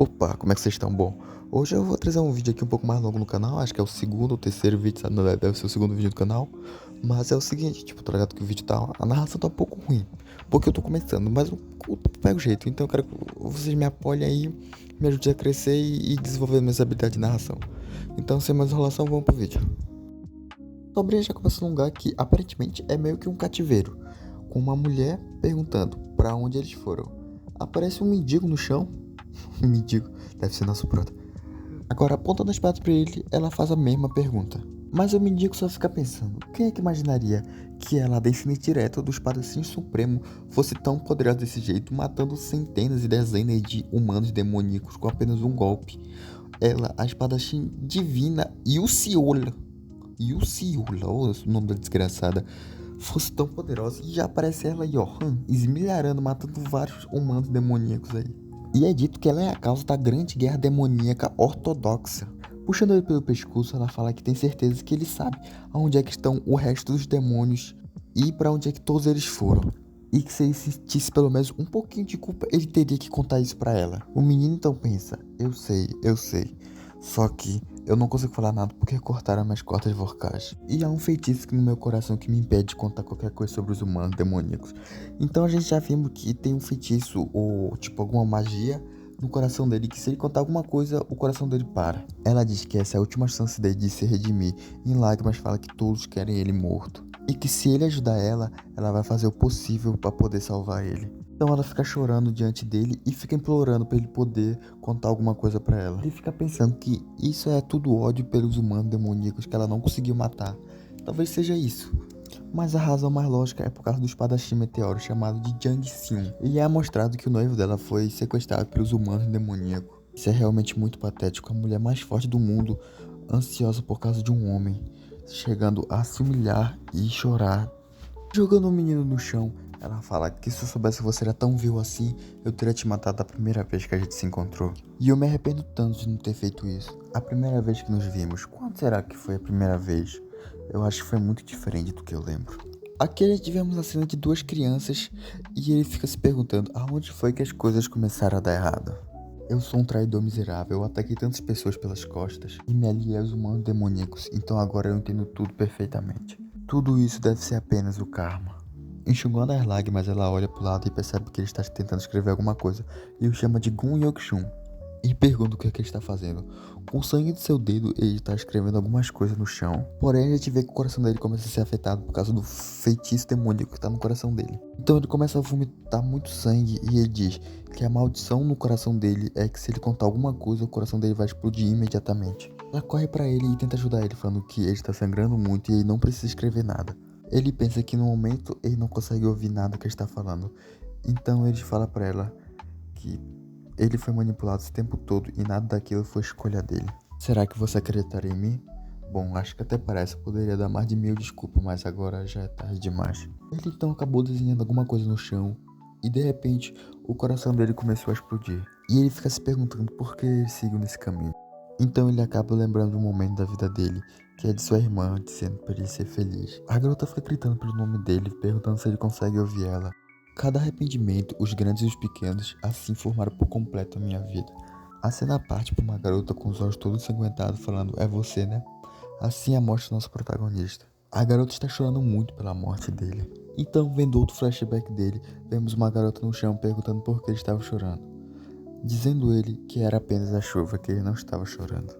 Opa, como é que vocês estão? Bom, hoje eu vou trazer um vídeo aqui um pouco mais longo no canal. Acho que é o segundo ou terceiro vídeo, sabe? Não, deve ser o segundo vídeo do canal. Mas é o seguinte, tipo, tá ligado que o vídeo tá. A narração tá um pouco ruim. Porque eu tô começando, mas eu pego o jeito. Então eu quero que vocês me apoiem aí, me ajudem a crescer e desenvolver minhas habilidades de narração. Então, sem mais enrolação, vamos pro vídeo. Sobre já começa num lugar que aparentemente é meio que um cativeiro, com uma mulher perguntando pra onde eles foram. Aparece um mendigo no chão. Um mendigo, deve ser nosso prota. Agora, apontando as patas pra ele, ela faz a mesma pergunta. Mas o mendigo só fica pensando, quem é que imaginaria que ela, descendente direto do espadachim supremo, fosse tão poderosa desse jeito, matando centenas e dezenas de humanos demoníacos com apenas um golpe? Ela, a espadachim divina Yuciola, o nome da desgraçada, fosse tão poderosa e já aparece ela aí, ó, esmilharando, matando vários humanos demoníacos aí. E é dito que ela é a causa da grande guerra demoníaca ortodoxa. Puxando ele pelo pescoço, ela fala que tem certeza que ele sabe aonde é que estão o resto dos demônios e para onde é que todos eles foram. E que se ele sentisse pelo menos um pouquinho de culpa, ele teria que contar isso pra ela. O menino então pensa, eu sei. Só que eu não consigo falar nada porque cortaram minhas cordas vocais. E há um feitiço no meu coração que me impede de contar qualquer coisa sobre os humanos demoníacos. Então a gente já vimos que tem um feitiço ou tipo alguma magia no coração dele, que se ele contar alguma coisa, o coração dele para. Ela diz que essa é a última chance dele de se redimir. Em lágrimas fala que todos querem ele morto. E que se ele ajudar ela vai fazer o possível para poder salvar ele. Então ela fica chorando diante dele e fica implorando para ele poder contar alguma coisa para ela. Ele fica pensando que isso é tudo ódio pelos humanos demoníacos que ela não conseguiu matar. Talvez seja isso. Mas a razão mais lógica é por causa do espadachim meteoro chamado de Jang Seung. E é mostrado que o noivo dela foi sequestrado pelos humanos demoníacos. Isso é realmente muito patético. A mulher mais forte do mundo, ansiosa por causa de um homem, chegando a se humilhar e chorar. Jogando o menino no chão, ela fala que se eu soubesse que você era tão vil assim, eu teria te matado a primeira vez que a gente se encontrou. E eu me arrependo tanto de não ter feito isso. A primeira vez que nos vimos, quando será que foi a primeira vez? Eu acho que foi muito diferente do que eu lembro. Aqui a gente tivemos a cena de duas crianças e ele fica se perguntando aonde foi que as coisas começaram a dar errado. Eu sou um traidor miserável, eu ataquei tantas pessoas pelas costas e me aliei aos humanos demoníacos, então agora eu entendo tudo perfeitamente. Tudo isso deve ser apenas o karma. Enxugando as lágrimas, ela olha pro lado e percebe que ele está tentando escrever alguma coisa e o chama de Gun Yokshun. E pergunta o que é que ele está fazendo. Com o sangue do seu dedo, ele está escrevendo algumas coisas no chão. Porém, a gente vê que o coração dele começa a ser afetado por causa do feitiço demoníaco que está no coração dele. Então ele começa a vomitar muito sangue e ele diz que a maldição no coração dele é que se ele contar alguma coisa, o coração dele vai explodir imediatamente. Ela corre pra ele e tenta ajudar ele, falando que ele está sangrando muito e ele não precisa escrever nada. Ele pensa que no momento ele não consegue ouvir nada que ele está falando. Então ele fala pra ela que ele foi manipulado esse tempo todo e nada daquilo foi escolha dele. Será que você acreditaria em mim? Bom, acho que até parece, eu poderia dar mais de 1000 desculpas, mas agora já é tarde demais. Ele então acabou desenhando alguma coisa no chão e de repente o coração dele começou a explodir. E ele fica se perguntando por que ele seguiu nesse caminho. Então ele acaba lembrando de um momento da vida dele, que é de sua irmã, dizendo para ele ser feliz. A garota fica gritando pelo nome dele, perguntando se ele consegue ouvir ela. Cada arrependimento, os grandes e os pequenos, assim formaram por completo a minha vida. A cena parte para uma garota com os olhos todos ensanguentados falando, é você, né? Assim é a morte do nosso protagonista. A garota está chorando muito pela morte dele. Então, vendo outro flashback dele, vemos uma garota no chão perguntando por que ele estava chorando. Dizendo ele que era apenas a chuva, que ele não estava chorando.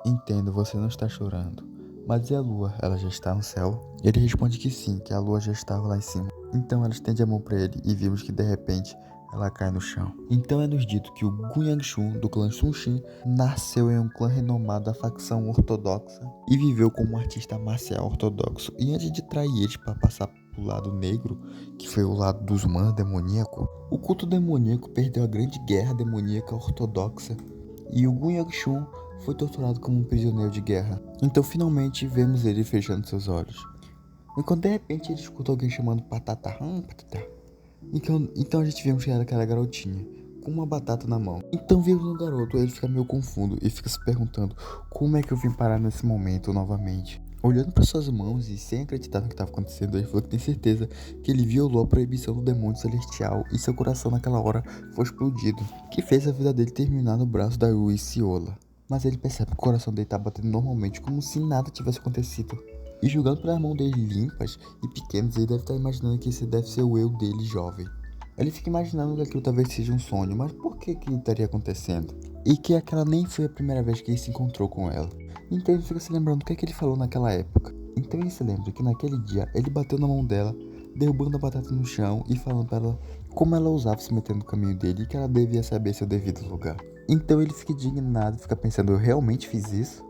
Entendo, você não está chorando. Mas e a lua? Ela já está no céu? Ele responde que sim, que a lua já estava lá em cima. Então ela estende a mão para ele e vimos que de repente ela cai no chão. Então é nos dito que o Gun Yangshun do clã Sunshin nasceu em um clã renomado da facção ortodoxa e viveu como um artista marcial ortodoxo. E antes de trair eles para passar pro lado negro, que foi o lado dos humanos demoníacos, o culto demoníaco perdeu a grande guerra demoníaca ortodoxa e o Gun Yangshun foi torturado como um prisioneiro de guerra. Então finalmente vemos ele fechando seus olhos. Enquanto de repente ele escuta alguém chamando Patata, Patata. Então a gente vemos que era aquela garotinha, com uma batata na mão. Então vemos um garoto, ele fica meio confuso e fica se perguntando como é que eu vim parar nesse momento novamente. Olhando para suas mãos e sem acreditar no que estava acontecendo, ele falou que tem certeza que ele violou a proibição do demônio celestial e seu coração naquela hora foi explodido, que fez a vida dele terminar no braço da Rui Ciola. Mas ele percebe que o coração dele tá batendo normalmente, como se nada tivesse acontecido. E julgando pelas mãos dele limpas e pequenas, ele deve estar imaginando que esse deve ser o eu dele jovem. Ele fica imaginando que aquilo talvez seja um sonho, mas por que que estaria acontecendo? E que aquela nem foi a primeira vez que ele se encontrou com ela. Então ele fica se lembrando do que é que ele falou naquela época. Então ele se lembra que naquele dia ele bateu na mão dela, derrubando a batata no chão e falando para ela como ela ousava se meter no caminho dele e que ela devia saber seu devido lugar. Então ele fica indignado, fica pensando, eu realmente fiz isso?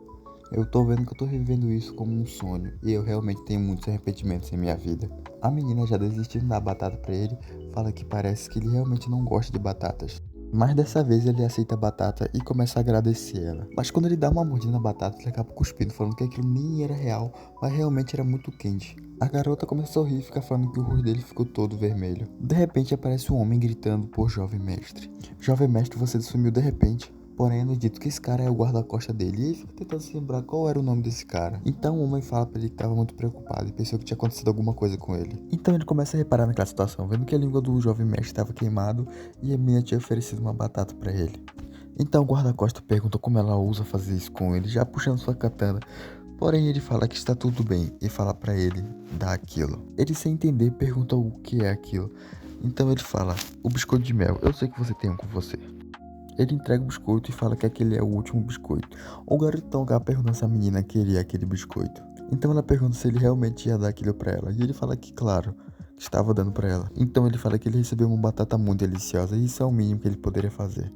Eu tô vendo que eu tô vivendo isso como um sonho e eu realmente tenho muitos arrependimentos em minha vida. A menina, já desistindo da batata pra ele, fala que parece que ele realmente não gosta de batatas. Mas dessa vez ele aceita a batata e começa a agradecer ela. Mas quando ele dá uma mordida na batata, ele acaba cuspindo, falando que aquilo nem era real, mas realmente era muito quente. A garota começa a sorrir e fica falando que o rosto dele ficou todo vermelho. De repente aparece um homem gritando por Jovem Mestre. Jovem Mestre, você sumiu de repente. Porém, é dito que esse cara é o guarda-costa dele e ele fica tentando se lembrar qual era o nome desse cara. Então o homem fala pra ele que estava muito preocupado e pensou que tinha acontecido alguma coisa com ele. Então ele começa a reparar naquela situação, vendo que a língua do jovem mestre estava queimado e a menina tinha oferecido uma batata pra ele. Então o guarda-costa pergunta como ela ousa fazer isso com ele, já puxando sua katana. Porém ele fala que está tudo bem e fala pra ele dar aquilo. Ele, sem entender, pergunta o que é aquilo. Então ele fala, o biscoito de mel, eu sei que você tem um com você. Ele entrega o biscoito e fala que aquele é o último biscoito. O garotão acaba perguntando se a menina queria aquele biscoito. Então ela pergunta se ele realmente ia dar aquilo pra ela. E ele fala que, claro, que estava dando pra ela. Então ele fala que ele recebeu uma batata muito deliciosa e isso é o mínimo que ele poderia fazer.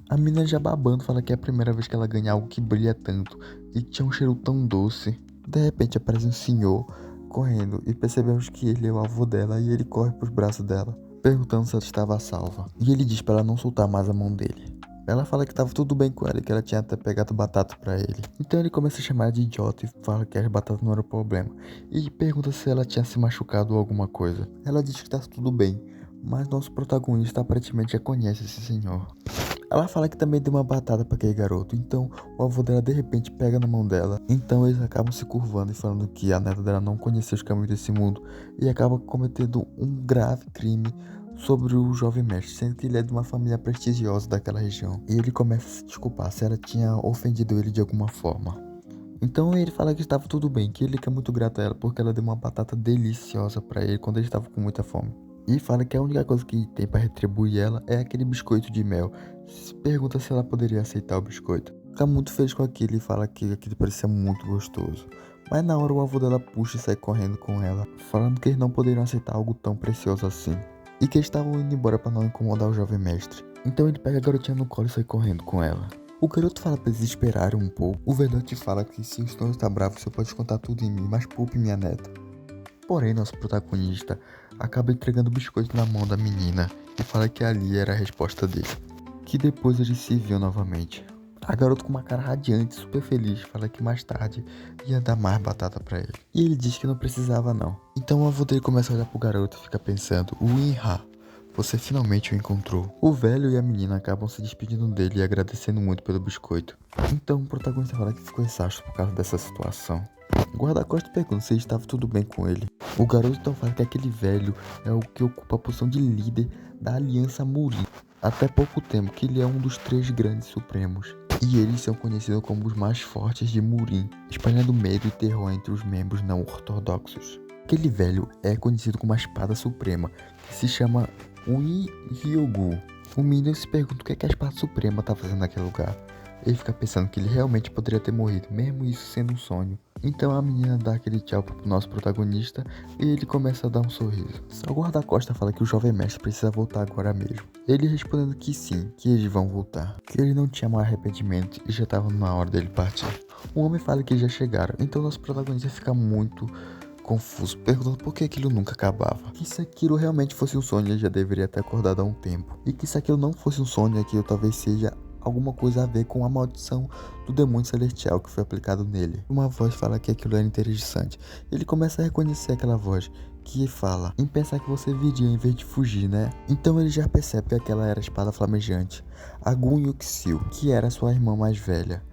A menina, já babando, fala que é a primeira vez que ela ganha algo que brilha tanto e que tinha um cheiro tão doce. De repente aparece um senhor correndo e percebemos que ele é o avô dela e ele corre pros braços dela, perguntando se ela estava salva. E ele diz pra ela não soltar mais a mão dele. Ela fala que estava tudo bem com ela e que ela tinha até pegado batata pra ele. Então ele começa a chamar ela de idiota e fala que as batatas não eram problema. E pergunta se ela tinha se machucado ou alguma coisa. Ela diz que está tudo bem, mas nosso protagonista aparentemente já conhece esse senhor. Ela fala que também deu uma batata pra aquele garoto, então o avô dela de repente pega na mão dela. Então eles acabam se curvando e falando que a neta dela não conhecia os caminhos desse mundo e acaba cometendo um grave crime sobre o jovem mestre, sendo que ele é de uma família prestigiosa daquela região. E ele começa a se desculpar se ela tinha ofendido ele de alguma forma. Então ele fala que estava tudo bem, que ele é muito grato a ela porque ela deu uma batata deliciosa pra ele quando ele estava com muita fome. E fala que a única coisa que tem pra retribuir ela é aquele biscoito de mel. Se pergunta se ela poderia aceitar o biscoito. Fica muito feliz com aquilo e fala que aquilo parecia muito gostoso. Mas na hora o avô dela puxa e sai correndo com ela, falando que eles não poderiam aceitar algo tão precioso assim. E que eles estavam indo embora pra não incomodar o jovem mestre. Então ele pega a garotinha no colo e sai correndo com ela. O garoto fala pra eles esperarem um pouco. O velhote fala que se o senhor está bravo, você pode contar tudo em mim, mas poupe minha neta. Porém, nosso protagonista acaba entregando o biscoito na mão da menina e fala que ali era a resposta dele. Que depois eles se viam novamente. A garota, com uma cara radiante, super feliz, fala que mais tarde ia dar mais batata pra ele. E ele diz que não precisava não. Então o avô dele começa a olhar pro garoto e fica pensando, Winha, você finalmente o encontrou. O velho e a menina acabam se despedindo dele e agradecendo muito pelo biscoito. Então o protagonista fala que ficou exausto por causa dessa situação. O guarda-costas pergunta se estava tudo bem com ele. O garoto então fala que aquele velho é o que ocupa a posição de líder da Aliança Murim. Até pouco tempo, que ele é um dos 3 grandes supremos. E eles são conhecidos como os mais fortes de Murim, espalhando medo e terror entre os membros não ortodoxos. Aquele velho é conhecido como a Espada Suprema, que se chama Ui-Hyogu. O menino se pergunta o que é que a Espada Suprema está fazendo naquele lugar. Ele fica pensando que ele realmente poderia ter morrido, mesmo isso sendo um sonho. Então a menina dá aquele tchau pro nosso protagonista e ele começa a dar um sorriso. O guarda-costas fala que o jovem mestre precisa voltar agora mesmo. Ele respondendo que sim, que eles vão voltar. Que ele não tinha mais arrependimento e já estava na hora dele partir. O homem fala que já chegaram, então nosso protagonista fica muito confuso, perguntando por que aquilo nunca acabava. Que se aquilo realmente fosse um sonho, ele já deveria ter acordado há um tempo. E que se aquilo não fosse um sonho, aquilo talvez seja alguma coisa a ver com a maldição do demônio celestial que foi aplicado nele. Uma voz fala que aquilo era interessante. Ele começa a reconhecer aquela voz que fala em pensar que você viria em vez de fugir, né? Então ele já percebe que aquela era a espada flamejante, a Gun Yuxil, que era sua irmã mais velha,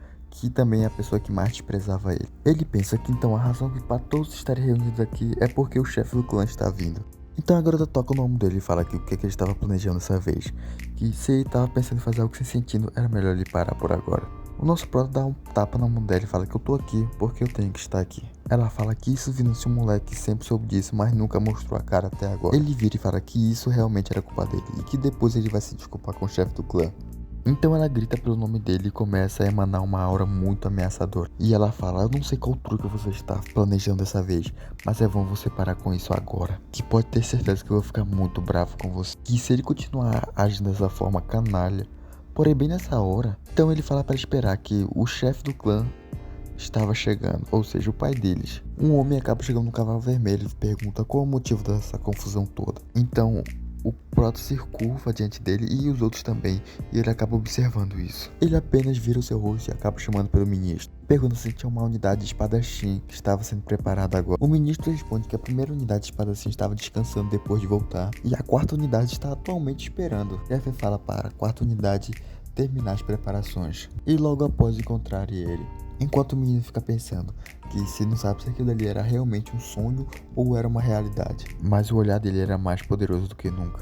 que também é a pessoa que mais desprezava ele. Ele pensa que então a razão para todos estarem reunidos aqui é porque o chefe do clã está vindo. Então a garota toca o nome dele e fala que o que ele estava planejando dessa vez. Que se ele estava pensando em fazer algo sem sentido, era melhor ele parar por agora. O nosso prota dá um tapa na mão dela e fala que eu tô aqui porque eu tenho que estar aqui. Ela fala que isso vindo de um moleque que sempre soube disso, mas nunca mostrou a cara até agora. Ele vira e fala que isso realmente era culpa dele e que depois ele vai se desculpar com o chefe do clã. Então ela grita pelo nome dele e começa a emanar uma aura muito ameaçadora. E ela fala, eu não sei qual truque você está planejando dessa vez, mas é bom você parar com isso agora. Que pode ter certeza que eu vou ficar muito bravo com você. Que se ele continuar agindo dessa forma canalha, porém bem nessa hora, então ele fala para esperar que o chefe do clã estava chegando, ou seja, o pai deles. Um homem acaba chegando no cavalo vermelho e pergunta qual é o motivo dessa confusão toda. Então o Proto se curva diante dele e os outros também, e ele acaba observando isso. Ele apenas vira o seu rosto e acaba chamando pelo ministro, pergunta se tinha uma unidade de espadachim que estava sendo preparada agora. O ministro responde que a primeira unidade de espadachim estava descansando depois de voltar, e a quarta unidade está atualmente esperando. Jeff fala para a quarta unidade terminar as preparações, e logo após encontrarem ele. Enquanto o menino fica pensando que se não sabe se aquilo ali era realmente um sonho ou era uma realidade, mas o olhar dele era mais poderoso do que nunca.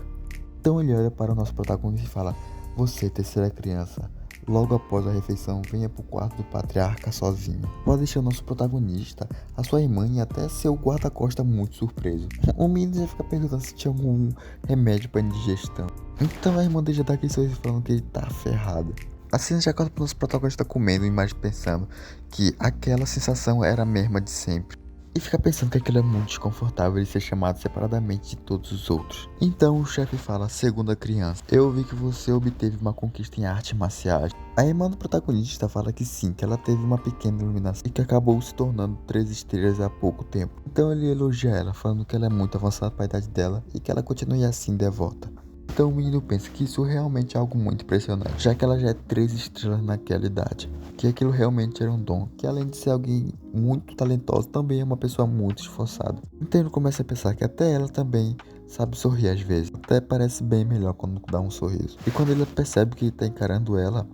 Então ele olha para o nosso protagonista e fala, você, terceira criança, logo após a refeição, venha pro quarto do patriarca sozinho. Pode deixar o nosso protagonista, a sua irmã e até seu guarda-costas muito surpreso. O menino já fica perguntando se tinha algum remédio para indigestão. Então a irmã dele já dá aquele sorriso falando que ele tá ferrado. A cena já corta pro nosso protagonista comendo e mais pensando que aquela sensação era a mesma de sempre. E fica pensando que aquilo é muito desconfortável ele ser chamado separadamente de todos os outros. Então o chefe fala, segunda criança, eu vi que você obteve uma conquista em artes marciais. A irmã do protagonista fala que sim, que ela teve uma pequena iluminação e que acabou se tornando 3 estrelas há pouco tempo. Então ele elogia ela, falando que ela é muito avançada para a idade dela e que ela continue assim devota. Então o menino pensa que isso realmente é algo muito impressionante, já que ela já é 3 estrelas naquela idade. Que aquilo realmente era um dom, que além de ser alguém muito talentoso, também é uma pessoa muito esforçada. Então ele começa a pensar que até ela também sabe sorrir às vezes. Até parece bem melhor quando dá um sorriso. E quando ele percebe que ele tá encarando ela,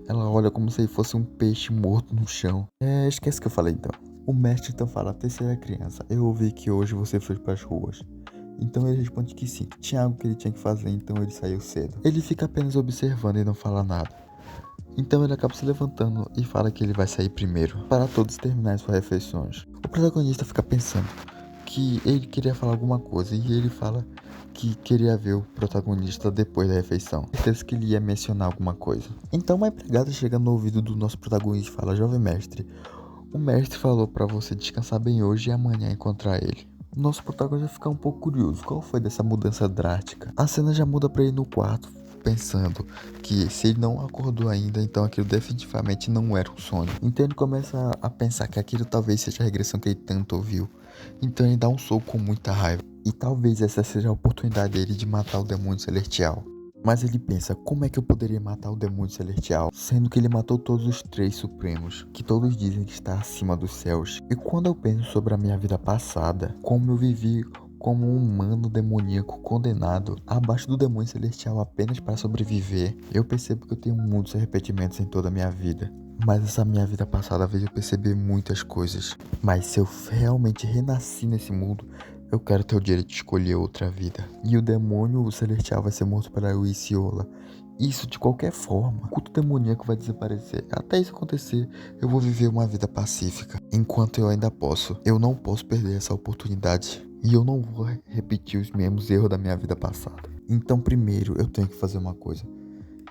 ela olha como se fosse um peixe morto no chão. Esquece o que eu falei então. O mestre então fala, terceira criança, eu ouvi que hoje você foi para as ruas. Então ele responde que sim, que tinha algo que ele tinha que fazer, então ele saiu cedo. Ele fica apenas observando e não fala nada. Então ele acaba se levantando e fala que ele vai sair primeiro, para todos terminarem suas refeições. O protagonista fica pensando que ele queria falar alguma coisa e ele fala que queria ver o protagonista depois da refeição. Certeza que ele ia mencionar alguma coisa. Então uma empregada chega no ouvido do nosso protagonista e fala, jovem mestre, o mestre falou para você descansar bem hoje e amanhã encontrar ele. Nosso protagonista fica um pouco curioso, qual foi dessa mudança drástica? A cena já muda pra ele no quarto, pensando que se ele não acordou ainda, então aquilo definitivamente não era um sonho. Então ele começa a pensar que aquilo talvez seja a regressão que ele tanto ouviu. Então ele dá um soco com muita raiva. E talvez essa seja a oportunidade dele de matar o demônio celestial. Mas ele pensa, como é que eu poderia matar o demônio celestial, sendo que ele matou todos os 3 supremos, que todos dizem que está acima dos céus. E quando eu penso sobre a minha vida passada, como eu vivi como um humano demoníaco condenado abaixo do demônio celestial apenas para sobreviver, eu percebo que eu tenho muitos arrependimentos em toda a minha vida. Mas essa minha vida passada fez eu perceber muitas coisas. Mas se eu realmente renasci nesse mundo, eu quero ter o direito de escolher outra vida. E o demônio celestial vai ser morto pela Uiciola. Isso de qualquer forma. O culto demoníaco vai desaparecer. Até isso acontecer, eu vou viver uma vida pacífica. Enquanto eu ainda posso. Eu não posso perder essa oportunidade. E eu não vou repetir os mesmos erros da minha vida passada. Então primeiro eu tenho que fazer uma coisa.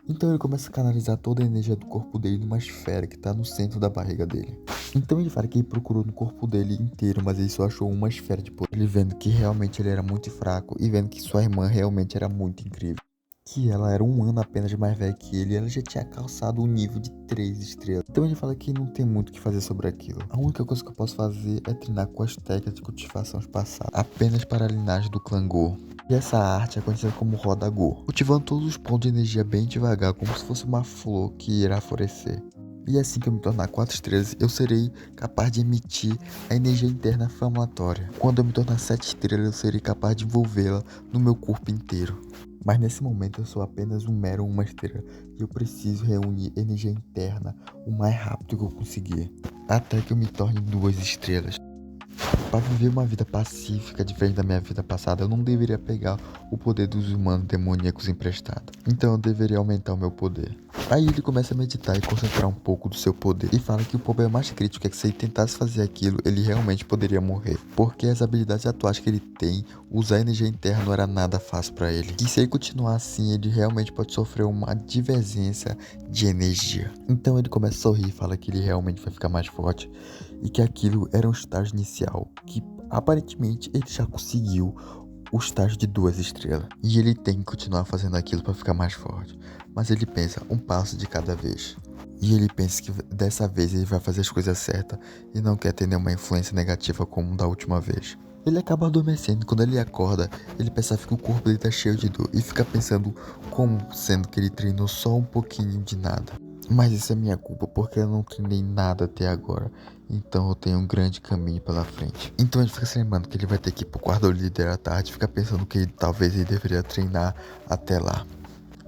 Então ele começa a canalizar toda a energia do corpo dele numa esfera que está no centro da barriga dele. Então ele fala que ele procurou no corpo dele inteiro, mas ele só achou uma esfera de poder. Ele vendo que realmente ele era muito fraco e vendo que sua irmã realmente era muito incrível. Que ela era um ano apenas mais velha que ele e ela já tinha alcançado um nível de 3 estrelas. Então ele fala que não tem muito o que fazer sobre aquilo. A única coisa que eu posso fazer é treinar com as técnicas de cultivação passadas, apenas para a linhagem do clã Go. E essa arte é conhecida como Roda Go, cultivando todos os pontos de energia bem devagar, como se fosse uma flor que irá florescer. E assim que eu me tornar 4 estrelas, eu serei capaz de emitir a energia interna inflamatória. Quando eu me tornar 7 estrelas, eu serei capaz de envolvê-la no meu corpo inteiro. Mas nesse momento eu sou apenas uma estrela e eu preciso reunir energia interna o mais rápido que eu conseguir, até que eu me torne 2 estrelas. Para viver uma vida pacífica diferente da minha vida passada, eu não deveria pegar o poder dos humanos demoníacos emprestado. Então eu deveria aumentar o meu poder. Aí ele começa a meditar e concentrar um pouco do seu poder. E fala que o problema mais crítico é que se ele tentasse fazer aquilo, ele realmente poderia morrer. Porque as habilidades atuais que ele tem, usar energia interna não era nada fácil para ele. E se ele continuar assim, ele realmente pode sofrer uma divergência de energia. Então ele começa a sorrir e fala que ele realmente vai ficar mais forte. E que aquilo era um estágio inicial, que aparentemente ele já conseguiu o estágio de 2 estrelas. E ele tem que continuar fazendo aquilo para ficar mais forte. Mas ele pensa um passo de cada vez. E ele pensa que dessa vez ele vai fazer as coisas certas e não quer ter nenhuma influência negativa como da última vez. Ele acaba adormecendo e quando ele acorda, ele percebe que o corpo dele tá cheio de dor e fica pensando como sendo que ele treinou só um pouquinho de nada. Mas isso é minha culpa porque eu não treinei nada até agora. Então eu tenho um grande caminho pela frente. Então ele fica se lembrando que ele vai ter que ir pro quarto do líder à tarde e fica pensando que talvez ele deveria treinar até lá.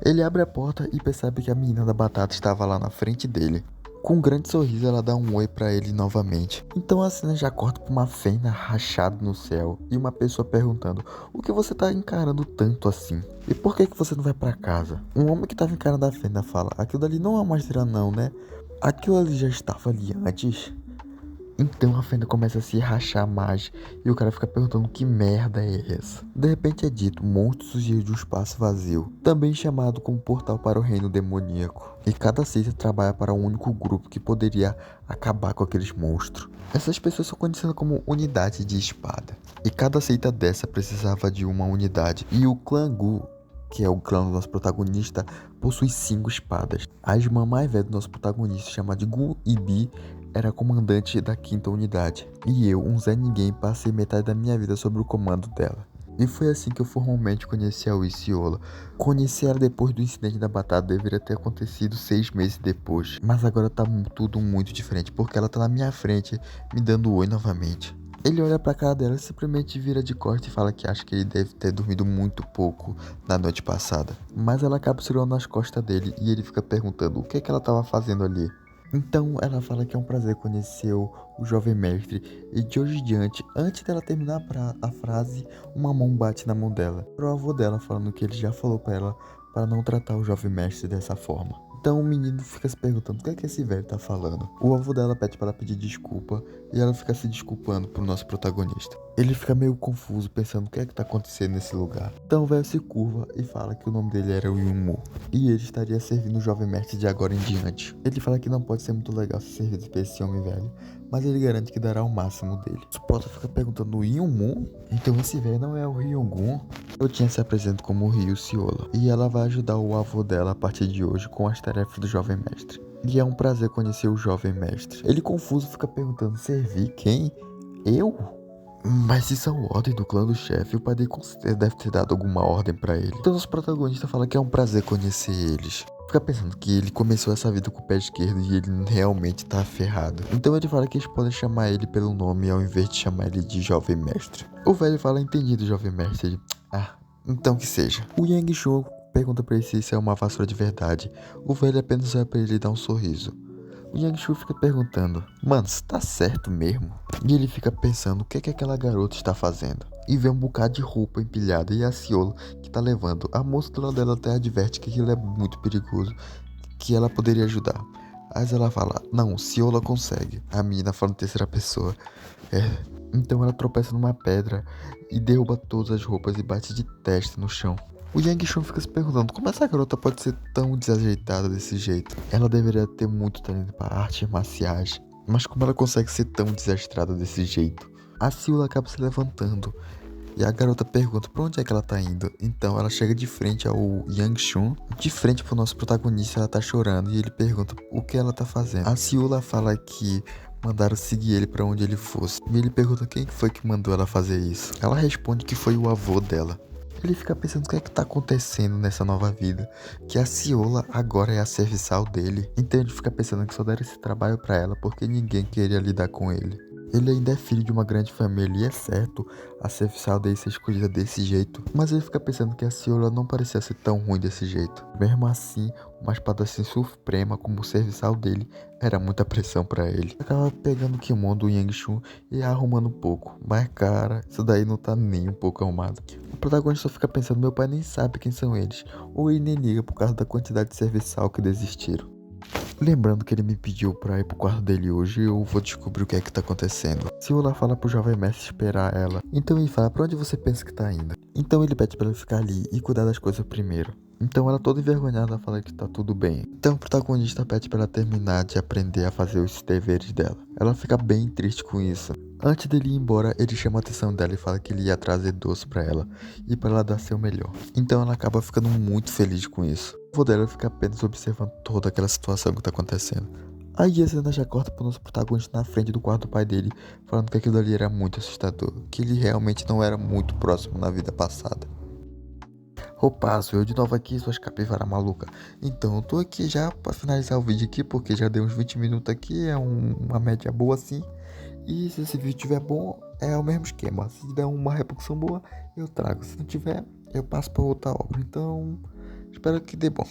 Ele abre a porta e percebe que a menina da batata estava lá na frente dele. Com um grande sorriso, ela dá um oi pra ele novamente. Então a cena já corta pra uma fenda rachada no céu e uma pessoa perguntando: o que você tá encarando tanto assim? E por que você não vai pra casa? Um homem que tava encarando a fenda fala: aquilo dali não é uma estrela não, né? Aquilo ali já estava ali antes. Então a fenda começa a se rachar mais e o cara fica perguntando que merda é essa. De repente é dito, monstro surgiu de um espaço vazio, também chamado como portal para o reino demoníaco. E cada seita trabalha para um único grupo que poderia acabar com aqueles monstros. Essas pessoas são conhecidas como unidade de espada. E cada seita dessa precisava de uma unidade. E o clã Gu, que é o clã do nosso protagonista, possui 5 espadas. A irmã mais velha do nosso protagonista, chamada de Gu Ibi, era comandante da 5ª unidade. E eu, um Zé Ninguém, passei metade da minha vida sob o comando dela. E foi assim que eu formalmente conheci a Uiciola. Conheci ela depois do incidente da batata, deveria ter acontecido 6 meses depois. Mas agora tá tudo muito diferente, porque ela tá na minha frente, me dando oi novamente. Ele olha pra cara dela e simplesmente vira de costas e fala que acha que ele deve ter dormido muito pouco na noite passada. Mas ela acaba segurando nas costas dele e ele fica perguntando o que é que ela tava fazendo ali. Então ela fala que é um prazer conhecer o jovem mestre e de hoje em diante, antes dela terminar a frase, uma mão bate na mão dela. Era o avô dela falando que ele já falou pra ela para não tratar o jovem mestre dessa forma. Então o menino fica se perguntando o que é que esse velho tá falando. O avô dela pede para ela pedir desculpa e ela fica se desculpando pro nosso protagonista. Ele fica meio confuso pensando o que é que tá acontecendo nesse lugar. Então o velho se curva e fala que o nome dele era Yunmu e ele estaria servindo o jovem mestre de agora em diante. Ele fala que não pode ser muito legal ser servido por esse homem velho, mas ele garante que dará o máximo dele. O Spota fica perguntando: Yunmu? Então esse velho não é o Ryungun? Eu tinha se apresentado como Ryu Ciola e ela vai ajudar o avô dela a partir de hoje com as tarefas do jovem mestre. E é um prazer conhecer o jovem mestre. Ele confuso fica perguntando: servir quem? Eu? Mas isso é uma ordem do clã do chefe, o pai dele com certeza deve ter dado alguma ordem pra ele. Então os protagonistas falam que é um prazer conhecer eles. Fica pensando que ele começou essa vida com o pé esquerdo e ele realmente tá ferrado. Então ele fala que eles podem chamar ele pelo nome ao invés de chamar ele de jovem mestre. O velho fala: entendido, jovem mestre. Ele: então que seja. O Yang Shou pergunta pra ele se isso é uma vassoura de verdade. O velho apenas olha pra ele e dá um sorriso. O Yang Shu fica perguntando: mano, isso tá certo mesmo? E ele fica pensando o que é que aquela garota está fazendo. E vê um bocado de roupa empilhada e a Ciola que tá levando. A moça do lado dela até adverte que aquilo é muito perigoso, que ela poderia ajudar. Mas ela fala: não, Ciola consegue. A menina fala em terceira pessoa. Então ela tropeça numa pedra e derruba todas as roupas e bate de testa no chão. O Yang Shun fica se perguntando como essa garota pode ser tão desajeitada desse jeito. Ela deveria ter muito talento para artes marciais, mas como ela consegue ser tão desastrada desse jeito? A Ciola acaba se levantando e a garota pergunta pra onde é que ela tá indo. Então ela chega de frente ao Yang Shun, de frente pro nosso protagonista. Ela tá chorando e ele pergunta o que ela tá fazendo. A Ciola fala que mandaram seguir ele pra onde ele fosse. E ele pergunta quem foi que mandou ela fazer isso. Ela responde que foi o avô dela. Ele fica pensando o que é que tá acontecendo nessa nova vida, que a Ciola agora é a serviçal dele. Então ele fica pensando que só deram esse trabalho pra ela porque ninguém queria lidar com ele. Ele ainda é filho de uma grande família e é certo a serviçal dele ser escolhida desse jeito. Mas ele fica pensando que a Ciolo não parecia ser tão ruim desse jeito. Mesmo assim, uma espada assim suprema como o serviçal dele era muita pressão pra ele. Acaba pegando o kimono do Yang-Chun e arrumando um pouco. Mas cara, isso daí não tá nem um pouco arrumado. O protagonista só fica pensando, meu pai nem sabe quem são eles. Ou ele nem liga por causa da quantidade de serviçal que desistiram. Lembrando que ele me pediu pra ir pro quarto dele hoje, eu vou descobrir o que é que tá acontecendo. Siula fala pro jovem mestre esperar ela. Então ele fala, pra onde você pensa que tá indo? Então ele pede pra ela ficar ali e cuidar das coisas primeiro. Então ela toda envergonhada fala que tá tudo bem. Então o protagonista pede pra ela terminar de aprender a fazer os deveres dela. Ela fica bem triste com isso. Antes dele ir embora, ele chama a atenção dela e fala que ele ia trazer doce pra ela e pra ela dar seu melhor. Então ela acaba ficando muito feliz com isso. O avô dela fica apenas observando toda aquela situação que tá acontecendo. Aí a cena já corta pro nosso protagonista na frente do quarto do pai dele, falando que aquilo ali era muito assustador, que ele realmente não era muito próximo na vida passada. Opa, sou eu de novo aqui, suas capivara maluca. Então, eu tô aqui já pra finalizar o vídeo aqui, porque já deu uns 20 minutos aqui, é uma média boa assim. E se esse vídeo tiver bom, é o mesmo esquema. Se der uma repercussão boa, eu trago. Se não tiver, eu passo pra outra obra. Então, espero que dê bom.